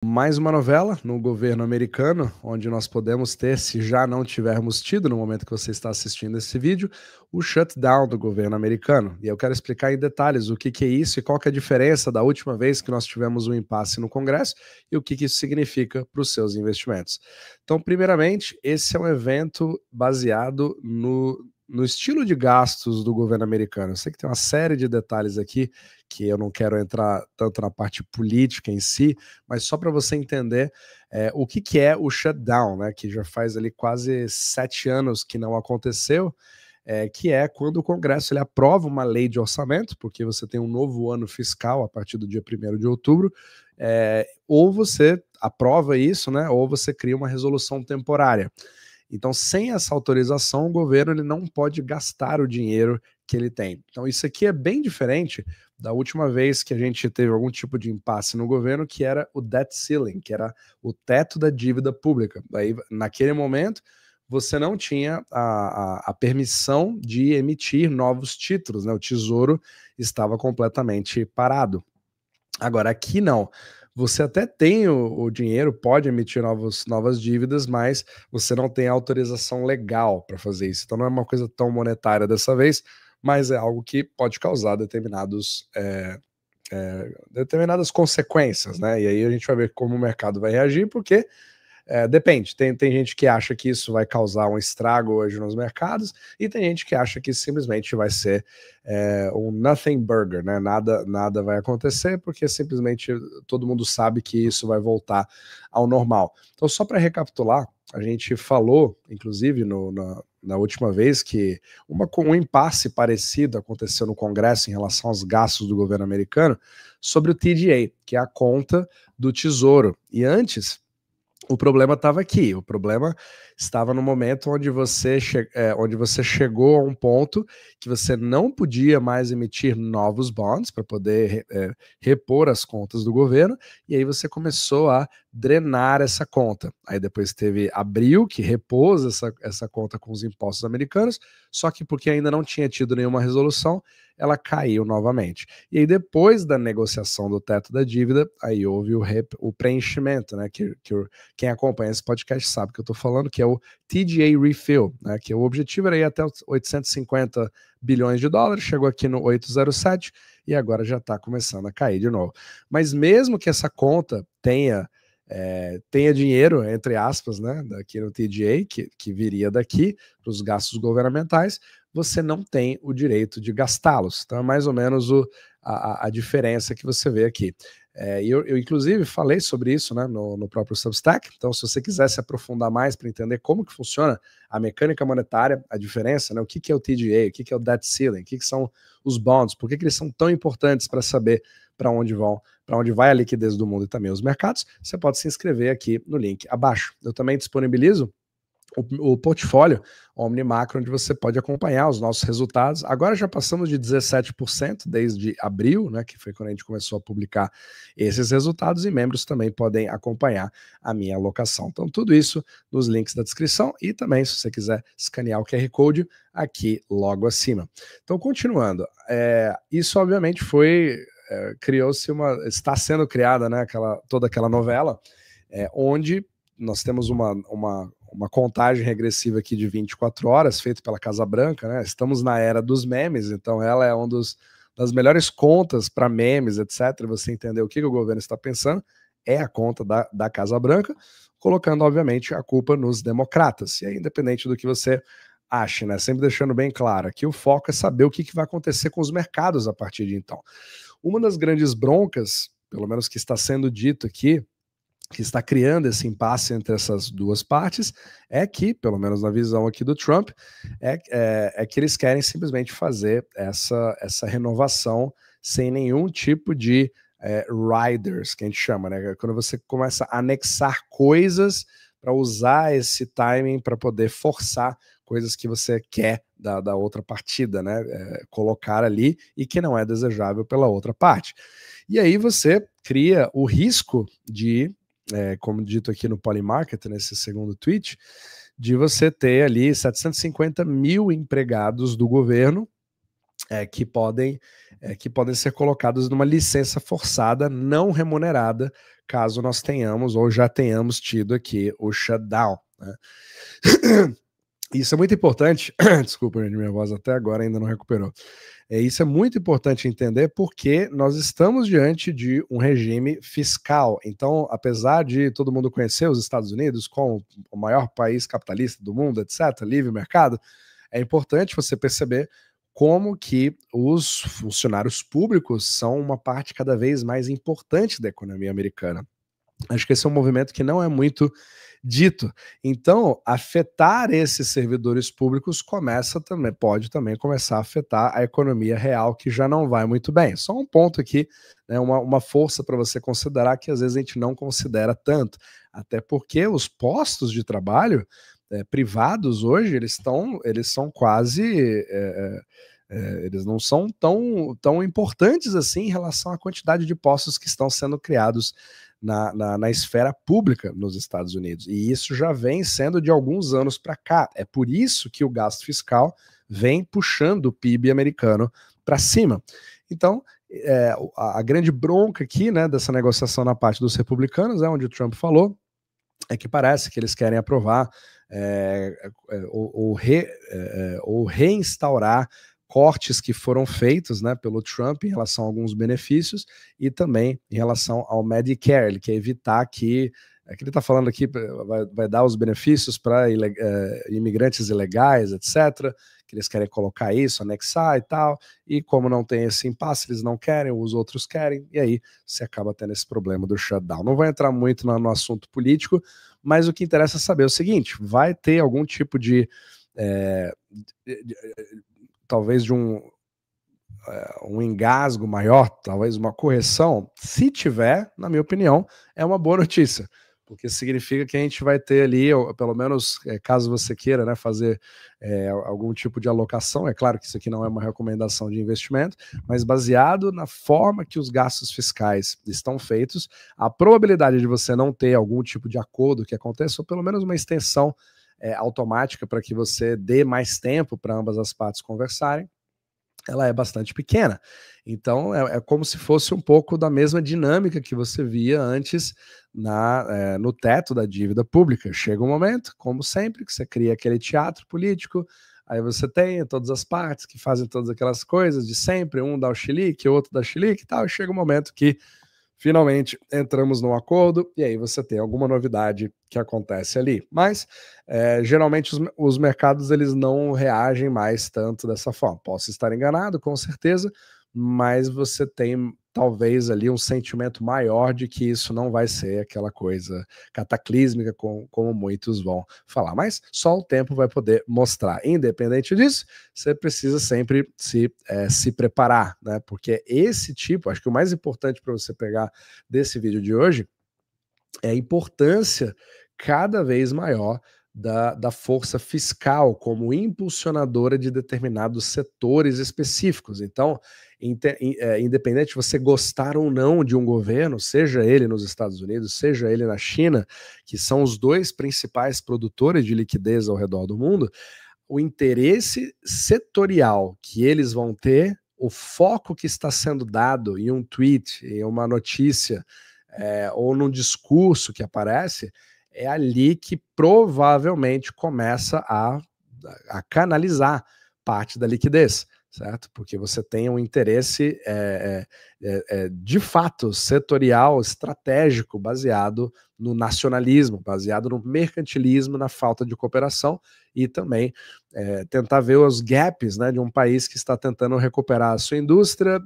Mais uma novela no governo americano, onde nós podemos ter, se já não tivermos tido no momento que você está assistindo esse vídeo, o shutdown do governo americano. E eu quero explicar em detalhes o que é isso e qual que é a diferença da última vez que nós tivemos um impasse no Congresso e o que isso significa para os seus investimentos. Então, primeiramente, esse é um evento baseado no estilo de gastos do governo americano. Eu sei que tem uma série de detalhes aqui que eu não quero entrar tanto na parte política em si, mas só para você entender o que é o shutdown, né, que já faz ali quase 7 anos que não aconteceu, que é quando o Congresso ele aprova uma lei de orçamento, porque você tem um novo ano fiscal a partir do dia 1º de outubro, ou você aprova isso, né, ou você cria uma resolução temporária. Então, sem essa autorização, o governo ele não pode gastar o dinheiro que ele tem. Então, isso aqui é bem diferente da última vez que a gente teve algum tipo de impasse no governo, que era o debt ceiling, que era o teto da dívida pública. Aí, naquele momento, você não tinha a permissão de emitir novos títulos, né? O Tesouro estava completamente parado. Agora, aqui não. Você até tem o dinheiro, pode emitir novas dívidas, mas você não tem autorização legal para fazer isso. Então não é uma coisa tão monetária dessa vez, mas é algo que pode causar determinadas consequências, né? E aí a gente vai ver como o mercado vai reagir, porque depende, tem gente que acha que isso vai causar um estrago hoje nos mercados, e tem gente que acha que simplesmente vai ser um nothing burger, né? Nada vai acontecer, porque simplesmente todo mundo sabe que isso vai voltar ao normal. Então, só para recapitular, a gente falou, inclusive, na última vez, que um impasse parecido aconteceu no Congresso em relação aos gastos do governo americano, sobre o TGA, que é a conta do Tesouro. E antes, o problema estava aqui, o problema estava no momento onde você chegou a um ponto que você não podia mais emitir novos bonds para poder repor as contas do governo, e aí você começou a drenar essa conta. Aí depois teve Abril, que repôs essa conta com os impostos americanos, só que porque ainda não tinha tido nenhuma resolução, ela caiu novamente. E aí depois da negociação do teto da dívida, aí houve o preenchimento, né, quem acompanha esse podcast sabe que eu estou falando, que é o TGA Refill, né, que o objetivo era ir até 850 bilhões de dólares, chegou aqui no 807 e agora já está começando a cair de novo. Mas mesmo que essa conta tenha dinheiro, entre aspas, né, daqui no TGA, que viria daqui para os gastos governamentais, você não tem o direito de gastá-los. Então é mais ou menos a diferença que você vê aqui. Eu, inclusive, falei sobre isso, né, no próprio Substack. Então, se você quiser se aprofundar mais para entender como que funciona a mecânica monetária, a diferença, né, o que é o TGA, o que é o debt ceiling, o que são os bonds, por que eles são tão importantes para saber para onde vai a liquidez do mundo e também os mercados, você pode se inscrever aqui no link abaixo. Eu também disponibilizo o portfólio Omni Macro, onde você pode acompanhar os nossos resultados. Agora já passamos de 17% desde abril, né, que foi quando a gente começou a publicar esses resultados, e membros também podem acompanhar a minha alocação. Então, tudo isso nos links da descrição, e também, se você quiser escanear o QR Code, aqui logo acima. Então, continuando, isso obviamente está sendo criada, né, toda aquela novela, onde nós temos uma contagem regressiva aqui de 24 horas, feita pela Casa Branca, né? Estamos na era dos memes, então ela é uma das melhores contas para memes, etc. Você entender o que o governo está pensando, é a conta da Casa Branca, colocando, obviamente, a culpa nos democratas. E aí, independente do que você ache, né? Sempre deixando bem claro que o foco é saber o que vai acontecer com os mercados a partir de então. Uma das grandes broncas, pelo menos que está sendo dito aqui, que está criando esse impasse entre essas duas partes, é que, pelo menos na visão aqui do Trump, é que eles querem simplesmente fazer essa renovação sem nenhum tipo de riders, que a gente chama, né? Quando você começa a anexar coisas para usar esse timing para poder forçar coisas que você quer da outra partida, né? Colocar ali e que não é desejável pela outra parte. E aí você cria o risco de, como dito aqui no Polymarket, nesse segundo tweet, de você ter ali 750 mil empregados do governo que podem ser colocados numa licença forçada não remunerada caso nós tenhamos ou já tenhamos tido aqui o shutdown, né? Isso é muito importante. Desculpa, minha voz até agora ainda não recuperou. Isso é muito importante entender porque nós estamos diante de um regime fiscal. Então, apesar de todo mundo conhecer os Estados Unidos como o maior país capitalista do mundo, etc., livre mercado, é importante você perceber como que os funcionários públicos são uma parte cada vez mais importante da economia americana. Acho que esse é um movimento que não é muito dito. Então, afetar esses servidores públicos pode também começar a afetar a economia real, que já não vai muito bem. Só um ponto aqui, né, uma força para você considerar que às vezes a gente não considera tanto, até porque os postos de trabalho privados hoje, eles são quase... eles não são tão importantes assim em relação à quantidade de postos que estão sendo criados na esfera pública nos Estados Unidos. E isso já vem sendo de alguns anos para cá. É por isso que o gasto fiscal vem puxando o PIB americano para cima. Então, a grande bronca aqui, né, dessa negociação na parte dos republicanos, onde o Trump falou, é que parece que eles querem aprovar ou reinstaurar cortes que foram feitos, né, pelo Trump em relação a alguns benefícios e também em relação ao Medicare. Ele quer evitar que ele está falando aqui, vai dar os benefícios para imigrantes ilegais, etc., que eles querem colocar isso, anexar e tal, e como não tem esse impasse, eles não querem, os outros querem, e aí você acaba tendo esse problema do shutdown. Não vou entrar muito no assunto político, mas o que interessa é saber o seguinte: vai ter algum tipo de talvez de um engasgo maior, talvez uma correção. Se tiver, na minha opinião, é uma boa notícia, porque significa que a gente vai ter ali, ou pelo menos, caso você queira, né, fazer algum tipo de alocação. É claro que isso aqui não é uma recomendação de investimento, mas baseado na forma que os gastos fiscais estão feitos, a probabilidade de você não ter algum tipo de acordo que aconteça, ou pelo menos uma extensão automática para que você dê mais tempo para ambas as partes conversarem, ela é bastante pequena. Então, é como se fosse um pouco da mesma dinâmica que você via antes no teto da dívida pública. Chega um momento, como sempre, que você cria aquele teatro político, aí você tem todas as partes que fazem todas aquelas coisas de sempre, um dá o chilique, outro dá o chilique e tal, e chega um momento que finalmente entramos num acordo e aí você tem alguma novidade que acontece ali. Mas geralmente os mercados eles não reagem mais tanto dessa forma. Posso estar enganado, com certeza, mas você tem talvez ali um sentimento maior de que isso não vai ser aquela coisa cataclísmica como muitos vão falar. Mas só o tempo vai poder mostrar. Independente disso, você precisa sempre se preparar, né? Porque esse tipo, acho que o mais importante para você pegar desse vídeo de hoje é a importância cada vez maior da força fiscal como impulsionadora de determinados setores específicos. Então, independente de você gostar ou não de um governo, seja ele nos Estados Unidos, seja ele na China, que são os dois principais produtores de liquidez ao redor do mundo, o interesse setorial que eles vão ter, o foco que está sendo dado em um tweet, em uma notícia, ou num discurso que aparece, é ali que provavelmente começa a canalizar parte da liquidez, certo? Porque você tem um interesse de fato setorial, estratégico, baseado no nacionalismo, baseado no mercantilismo, na falta de cooperação e também tentar ver os gaps, né, de um país que está tentando recuperar a sua indústria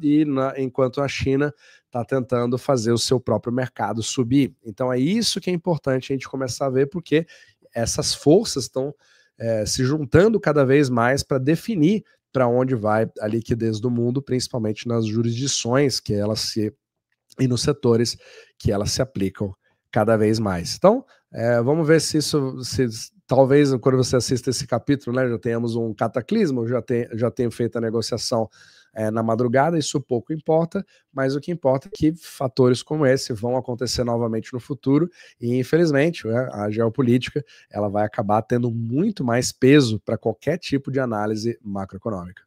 enquanto a China está tentando fazer o seu próprio mercado subir. Então é isso que é importante a gente começar a ver, porque essas forças estão se juntando cada vez mais para definir para onde vai a liquidez do mundo, principalmente nas jurisdições que elas e nos setores que elas se aplicam cada vez mais. Então, vamos ver se talvez quando você assista esse capítulo, né, já tenhamos um cataclismo, já tenho feito a negociação na madrugada, isso pouco importa, mas o que importa é que fatores como esse vão acontecer novamente no futuro e, infelizmente, a geopolítica ela vai acabar tendo muito mais peso para qualquer tipo de análise macroeconômica.